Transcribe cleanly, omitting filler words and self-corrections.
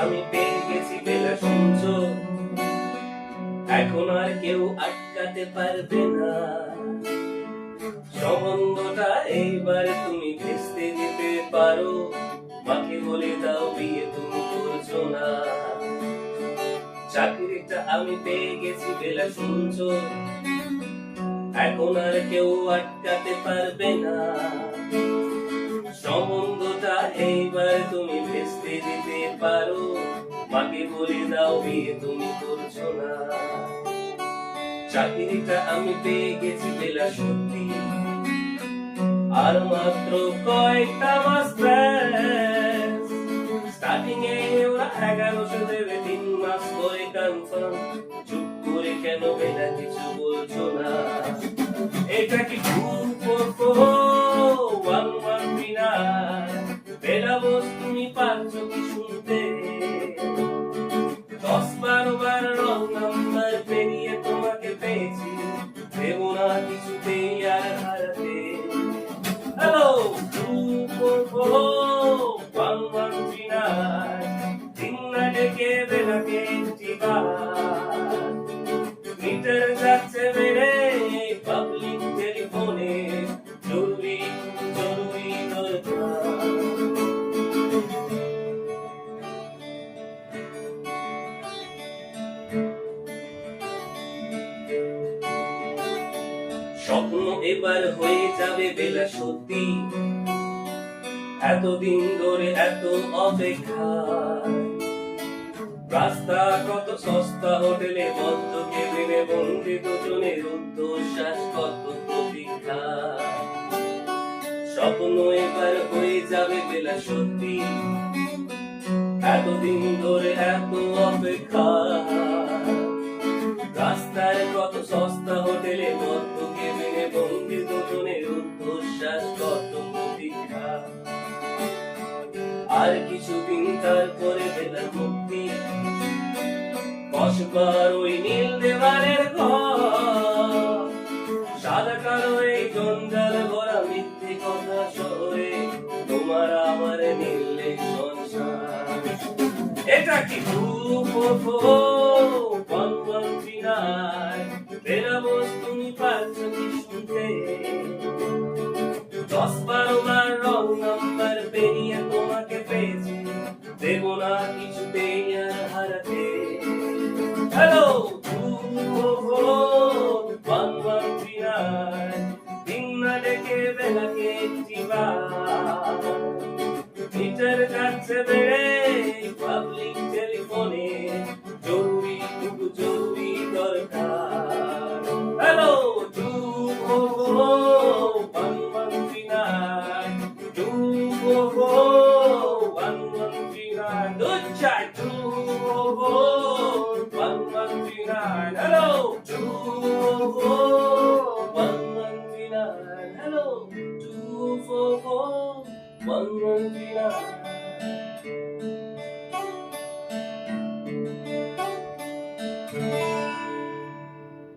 আমি পেয়ে গেছি বেলা শুনছো, এখন আর কেউ আটকাতে পারবে না। সম্বন্ধটা এইবার তুমি ভেস্তে দিতে পারো, মাকে বলে দাও বিয়ে তুমি করছো না। চাকরিটা আমি পেয়ে গেছি বেলা শুনছো, এখন আর কেউ আটকাতে পারবে না। সম্বন্ধটা এইবার তুমি ভেস্তে দিতে পারো, মাকে বলে দাও বিয়ে তুমি করছো না। চাকরিটা আমি পেয়ে গেছি বেলা সত্যি, আর মাত্র কয়েকটা মাস ব্যাস। স্টার্টিং এ ওরা 1100 দেবে, 3 মাস পরে কনফার্ম। চুপ করে কেন বেলা কিছু বলছো না? এটা কি 2441139? বেলা বস তুমি পাচ্ছ কি শুনতে? 10-12 বার রং নাম্বার পেরিয়ে তোমাকে পেয়েছি, দেবো না কিছুতেই আর হারাতে। হ্যালো 2441139, দিন না ডেকে বেলাকে মিটার যাচ্ছে বেড়ে, পাবলিক টেলিফোনে জরুরি জরুরি দরকার। স্বপ্ন এবার হয়ে যাবে বেলা সত্যি, এতদিন ধরে এত অপেক্ষা। রাস্তা কত সস্তা, হোটেলে বদ্ধ কেবিনে বন্দি দুজনের রুদ্ধশ্বাস, কত প্রতীক্ষা। স্বপ্ন এবার হয়ে যাবে বেলা সত্যি, এতদিন ধরে এত অপেক্ষা। রাস্তার কত সস্তা, হোটেলে বদ্ধ কেবিনে বন্দি দুজনের রুদ্ধশ্বাস, কত প্রতীক্ষা। আর কিছুদিন তারপরে বেলা মুক্তি, বসবার ওই নীল দেওয়ালের ঘর। সাদা কালো এই জঞ্জাল ভরা মিথ্যে কথা শহরে, তোমার আমার মিললে সংসার। এটা কি 244